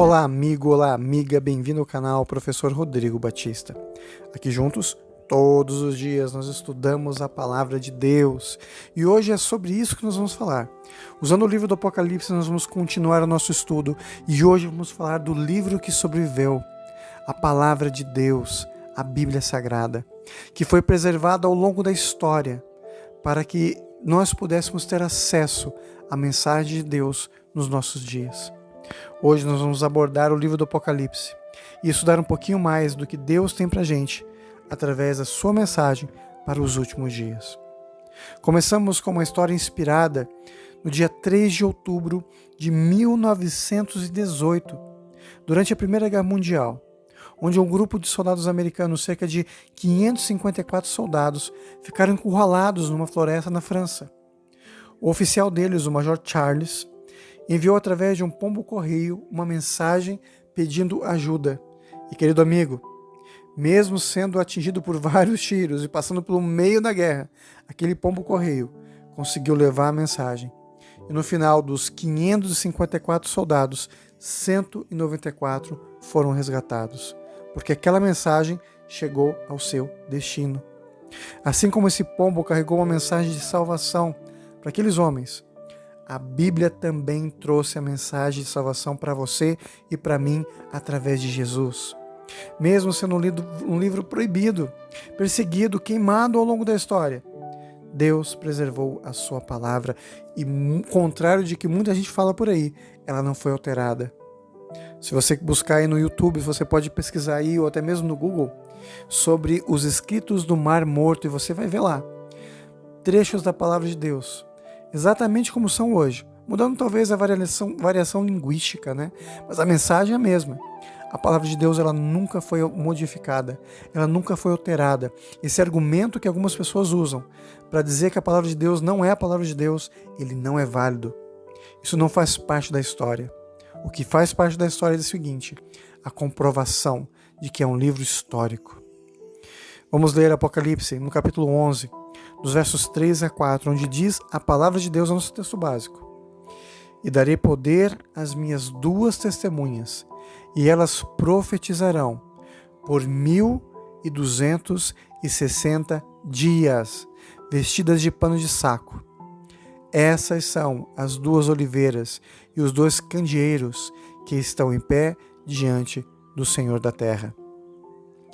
Olá, amigo, olá, amiga, bem-vindo ao canal Professor Rodrigo Batista. Aqui juntos, todos os dias, nós estudamos a Palavra de Deus e hoje é sobre isso que nós vamos falar. Usando o livro do Apocalipse, nós vamos continuar o nosso estudo e hoje vamos falar do livro que sobreviveu, a Palavra de Deus, a Bíblia Sagrada, que foi preservada ao longo da história para que nós pudéssemos ter acesso à mensagem de Deus nos nossos dias. Hoje nós vamos abordar o livro do Apocalipse e estudar um pouquinho mais do que Deus tem pra gente através da sua mensagem para os últimos dias. Começamos com uma história inspirada no dia 3 de outubro de 1918, durante a Primeira Guerra Mundial, onde um grupo de soldados americanos, cerca de 554 soldados, ficaram encurralados numa floresta na França. O oficial deles, o Major Charles, enviou através de um pombo-correio uma mensagem pedindo ajuda. E, querido amigo, mesmo sendo atingido por vários tiros e passando pelo meio da guerra, aquele pombo-correio conseguiu levar a mensagem. E no final dos 554 soldados, 194 foram resgatados, porque aquela mensagem chegou ao seu destino. Assim como esse pombo carregou uma mensagem de salvação para aqueles homens, a Bíblia também trouxe a mensagem de salvação para você e para mim através de Jesus. Mesmo sendo um livro proibido, perseguido, queimado ao longo da história, Deus preservou a sua palavra e, ao contrário de que muita gente fala por aí, ela não foi alterada. Se você buscar aí no YouTube, você pode pesquisar aí ou até mesmo no Google sobre os escritos do Mar Morto e você vai ver lá trechos da palavra de Deus, exatamente como são hoje, mudando talvez a variação linguística, né? Mas a mensagem é a mesma. A palavra de Deus ela nunca foi modificada, ela nunca foi alterada. Esse argumento que algumas pessoas usam para dizer que a palavra de Deus não é a palavra de Deus, ele não é válido. Isso não faz parte da história. O que faz parte da história é o seguinte: a comprovação de que é um livro histórico. Vamos ler Apocalipse, no capítulo 11, dos versos 3 a 4, onde diz a palavra de Deus no nosso texto básico. E darei poder às minhas duas testemunhas, e elas profetizarão por 1260 dias, vestidas de pano de saco. Essas são as duas oliveiras e os dois candeeiros que estão em pé diante do Senhor da terra.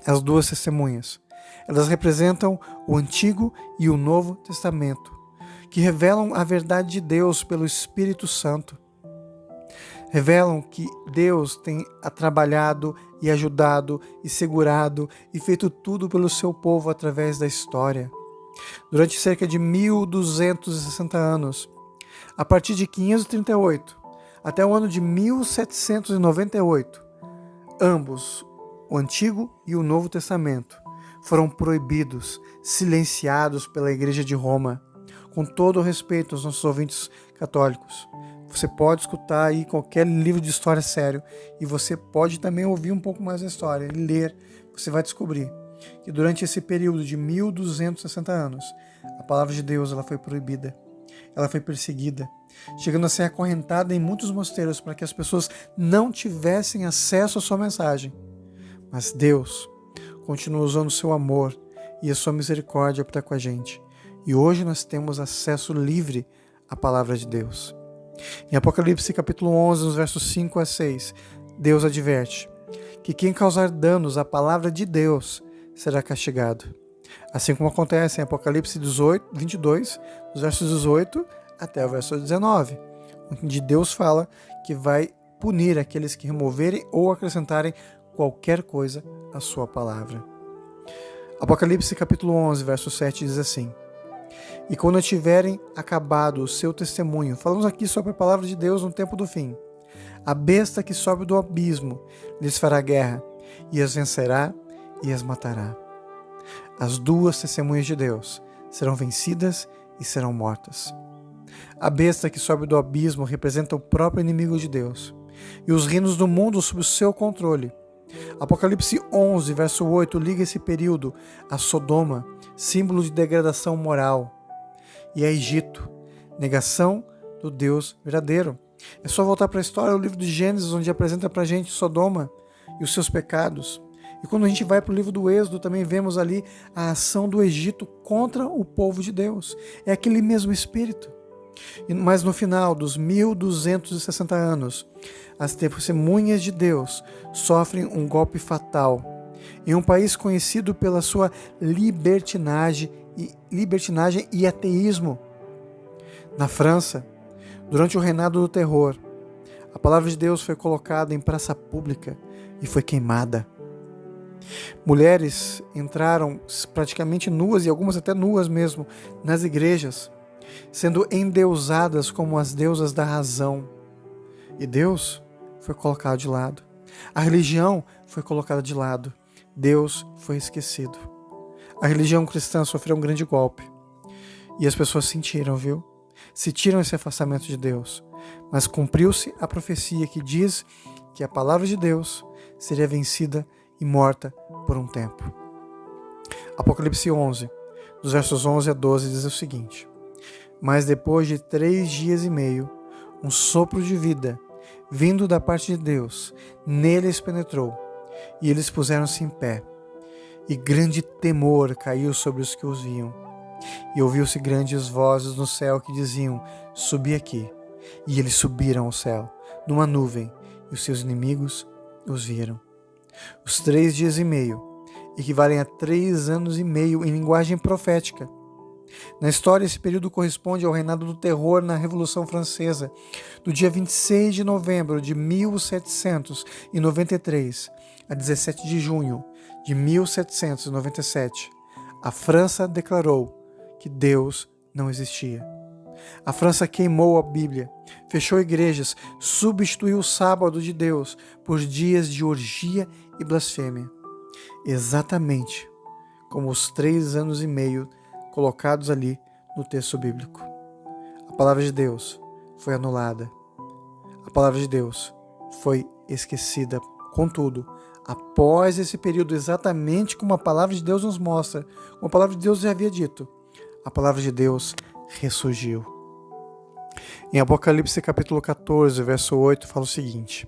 As duas testemunhas, elas representam o Antigo e o Novo Testamento, que revelam a verdade de Deus pelo Espírito Santo. Revelam que Deus tem trabalhado e ajudado e segurado e feito tudo pelo seu povo através da história. Durante cerca de 1260 anos, a partir de 538 até o ano de 1798, ambos, o Antigo e o Novo Testamento, foram proibidos, silenciados pela Igreja de Roma. Com todo o respeito aos nossos ouvintes católicos, você pode escutar aí qualquer livro de história sério e você pode também ouvir um pouco mais da história e ler. Você vai descobrir que durante esse período de 1260 anos, a palavra de Deus ela foi proibida, ela foi perseguida, chegando a ser acorrentada em muitos mosteiros para que as pessoas não tivessem acesso à sua mensagem. Mas Deus continua usando o seu amor e a sua misericórdia para estar com a gente. E hoje nós temos acesso livre à palavra de Deus. Em Apocalipse capítulo 11, nos versos 5 a 6, Deus adverte que quem causar danos à palavra de Deus será castigado. Assim como acontece em Apocalipse 22, dos versos 18 até o verso 19, onde Deus fala que vai punir aqueles que removerem ou acrescentarem qualquer coisa à sua palavra. Apocalipse capítulo 11, verso 7 diz assim: E quando tiverem acabado o seu testemunho, falamos aqui sobre a palavra de Deus no tempo do fim, a besta que sobe do abismo lhes fará guerra, e as vencerá e as matará. As duas testemunhas de Deus serão vencidas e serão mortas. A besta que sobe do abismo representa o próprio inimigo de Deus, e os reinos do mundo sob o seu controle. Apocalipse 11, verso 8, liga esse período a Sodoma, símbolo de degradação moral, e a Egito, negação do Deus verdadeiro. É só voltar para a história, o livro de Gênesis, onde apresenta para a gente Sodoma e os seus pecados. E quando a gente vai para o livro do Êxodo, também vemos ali a ação do Egito contra o povo de Deus. É aquele mesmo espírito. Mas no final dos 1260 anos, as testemunhas de Deus sofrem um golpe fatal em um país conhecido pela sua libertinagem e ateísmo. Na França, durante o reinado do terror, a palavra de Deus foi colocada em praça pública e foi queimada. Mulheres entraram praticamente nuas, e algumas até nuas mesmo, nas igrejas, sendo endeusadas como as deusas da razão. E Deus foi colocado de lado. A religião foi colocada de lado. Deus foi esquecido. A religião cristã sofreu um grande golpe. E as pessoas sentiram, viu? Sentiram esse afastamento de Deus. Mas cumpriu-se a profecia que diz que a palavra de Deus seria vencida e morta por um tempo. Apocalipse 11, dos versos 11 a 12, diz o seguinte: Mas depois de 3 dias e meio, um sopro de vida, vindo da parte de Deus, neles penetrou, e eles puseram-se em pé. E grande temor caiu sobre os que os viam. E ouviu-se grandes vozes no céu que diziam: Subi aqui. E eles subiram ao céu, numa nuvem, e os seus inimigos os viram. Os 3 dias e meio equivalem a 3 anos e meio em linguagem profética. Na história, esse período corresponde ao reinado do terror na Revolução Francesa, do dia 26 de novembro de 1793 a 17 de junho de 1797. A França declarou que Deus não existia. A França queimou a Bíblia, fechou igrejas, substituiu o sábado de Deus por dias de orgia e blasfêmia. Exatamente como os 3 anos e meio colocados ali no texto bíblico. A palavra de Deus foi anulada. A palavra de Deus foi esquecida. Contudo, após esse período, exatamente como a palavra de Deus nos mostra, como a palavra de Deus já havia dito, a palavra de Deus ressurgiu. Em Apocalipse capítulo 14, verso 8, fala o seguinte: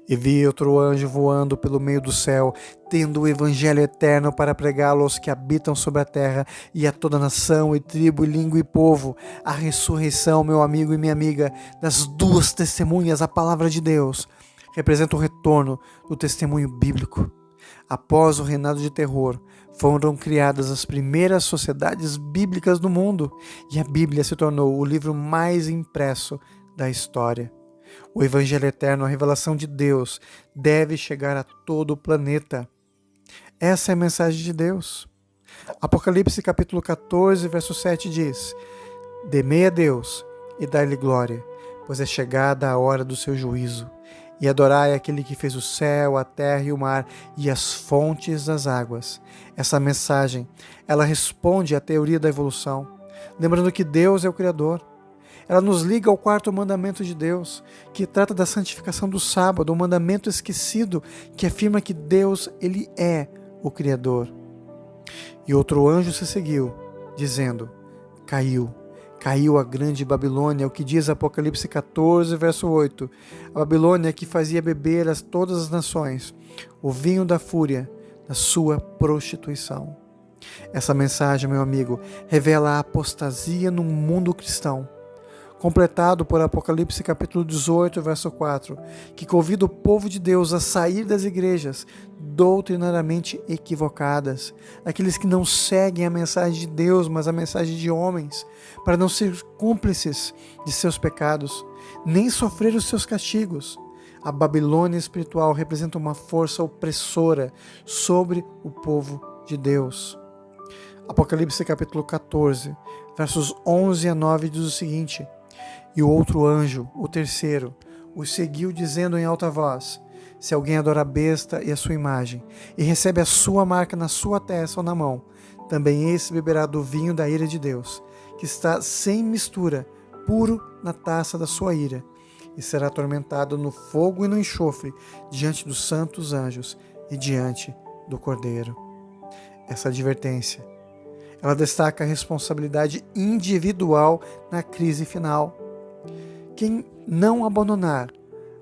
E vi outro anjo voando pelo meio do céu, tendo o evangelho eterno para pregá-lo aos que habitam sobre a terra e a toda nação e tribo e língua e povo. A ressurreição, meu amigo e minha amiga, das 2 testemunhas, a palavra de Deus, representa o retorno do testemunho bíblico. Após o reinado de terror, foram criadas as primeiras sociedades bíblicas do mundo e a Bíblia se tornou o livro mais impresso da história. O Evangelho Eterno, a revelação de Deus, deve chegar a todo o planeta. Essa é a mensagem de Deus. Apocalipse capítulo 14, verso 7 diz: Temei a Deus e dai-lhe glória, pois é chegada a hora do seu juízo. E adorai aquele que fez o céu, a terra e o mar e as fontes das águas. Essa mensagem, ela responde à teoria da evolução, lembrando que Deus é o Criador. Ela nos liga ao 4º mandamento de Deus, que trata da santificação do sábado, um mandamento esquecido que afirma que Deus, ele é o Criador. E outro anjo se seguiu, dizendo: Caiu a grande Babilônia, o que diz Apocalipse 14, verso 8. A Babilônia que fazia beber a todas as nações o vinho da fúria da sua prostituição. Essa mensagem, meu amigo, revela a apostasia no mundo cristão, completado por Apocalipse capítulo 18, verso 4, que convida o povo de Deus a sair das igrejas doutrinariamente equivocadas, daqueles que não seguem a mensagem de Deus, mas a mensagem de homens, para não ser cúmplices de seus pecados, nem sofrer os seus castigos. A Babilônia espiritual representa uma força opressora sobre o povo de Deus. Apocalipse capítulo 14, versos 11 a 9 diz o seguinte: E o outro anjo, o terceiro, os seguiu dizendo em alta voz: Se alguém adora a besta e a sua imagem, e recebe a sua marca na sua testa ou na mão, também esse beberá do vinho da ira de Deus, que está sem mistura, puro na taça da sua ira, e será atormentado no fogo e no enxofre, diante dos santos anjos e diante do Cordeiro. Essa advertência, ela destaca a responsabilidade individual na crise final. Quem não abandonar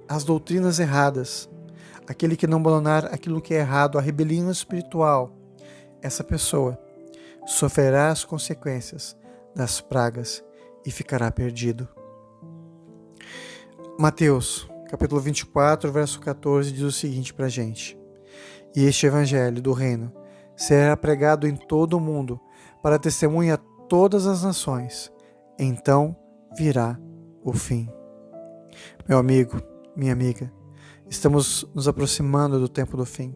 as doutrinas erradas, aquele que não abandonar aquilo que é errado, a rebelião espiritual, essa pessoa sofrerá as consequências das pragas e ficará perdido. Mateus, capítulo 24, verso 14, diz o seguinte para a gente: E este evangelho do reino será pregado em todo o mundo para testemunha a todas as nações. Então virá o fim. Meu amigo, minha amiga, estamos nos aproximando do tempo do fim.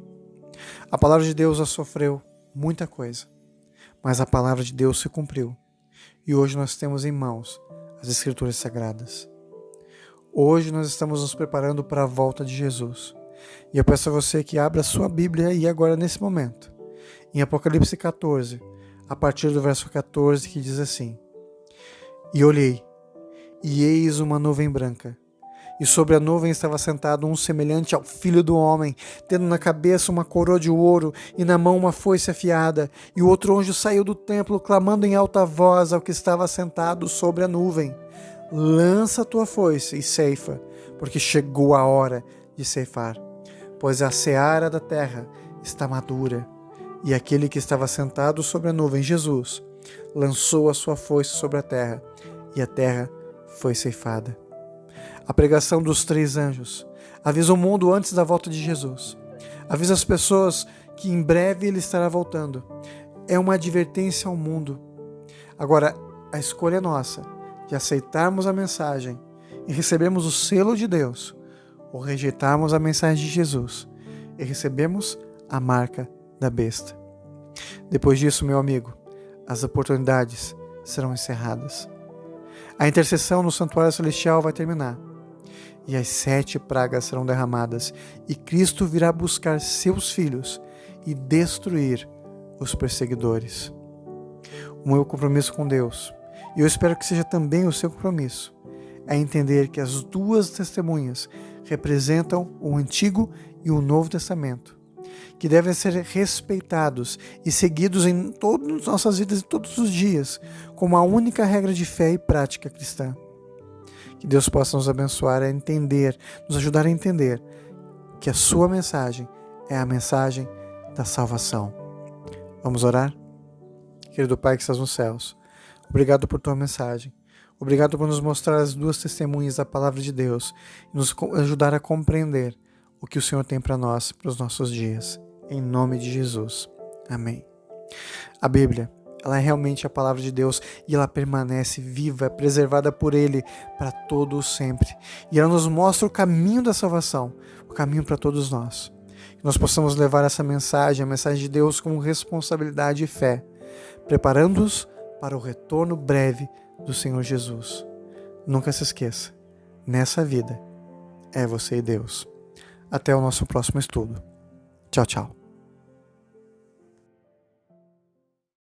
A palavra de Deus já sofreu muita coisa, mas a palavra de Deus se cumpriu. E hoje nós temos em mãos as Escrituras Sagradas. Hoje nós estamos nos preparando para a volta de Jesus. E eu peço a você que abra a sua Bíblia e agora nesse momento, em Apocalipse 14, a partir do verso 14, que diz assim: E olhei, e eis uma nuvem branca, e sobre a nuvem estava sentado um semelhante ao Filho do Homem, tendo na cabeça uma coroa de ouro e na mão uma foice afiada. E o outro anjo saiu do templo, clamando em alta voz ao que estava sentado sobre a nuvem: Lança a tua foice e ceifa, porque chegou a hora de ceifar, pois a seara da terra está madura. E aquele que estava sentado sobre a nuvem, Jesus, lançou a sua foice sobre a terra, e a terra foi ceifada. A pregação dos 3 anjos avisa o mundo antes da volta de Jesus. Avisa as pessoas que em breve ele estará voltando. É uma advertência ao mundo. Agora, a escolha é nossa de aceitarmos a mensagem e recebermos o selo de Deus, ou rejeitarmos a mensagem de Jesus e recebemos a marca da besta. Depois disso, meu amigo, as oportunidades serão encerradas. A intercessão no santuário celestial vai terminar. E as 7 pragas serão derramadas, e Cristo virá buscar seus filhos e destruir os perseguidores. O meu compromisso com Deus, e eu espero que seja também o seu compromisso, é entender que as 2 testemunhas representam o Antigo e o Novo Testamento, que devem ser respeitados e seguidos em todas as nossas vidas, todos os dias, como a única regra de fé e prática cristã. Que Deus possa nos abençoar a entender, nos ajudar a entender que a sua mensagem é a mensagem da salvação. Vamos orar? Querido Pai que estás nos céus, obrigado por tua mensagem. Obrigado por nos mostrar as 2 testemunhas da palavra de Deus e nos ajudar a compreender o que o Senhor tem para nós, para os nossos dias. Em nome de Jesus. Amém. A Bíblia, ela é realmente a palavra de Deus e ela permanece viva, preservada por Ele para todo o sempre. E ela nos mostra o caminho da salvação, o caminho para todos nós. Que nós possamos levar essa mensagem, a mensagem de Deus, com responsabilidade e fé, preparando-os para o retorno breve do Senhor Jesus. Nunca se esqueça, nessa vida é você e Deus. Até o nosso próximo estudo. Tchau, tchau.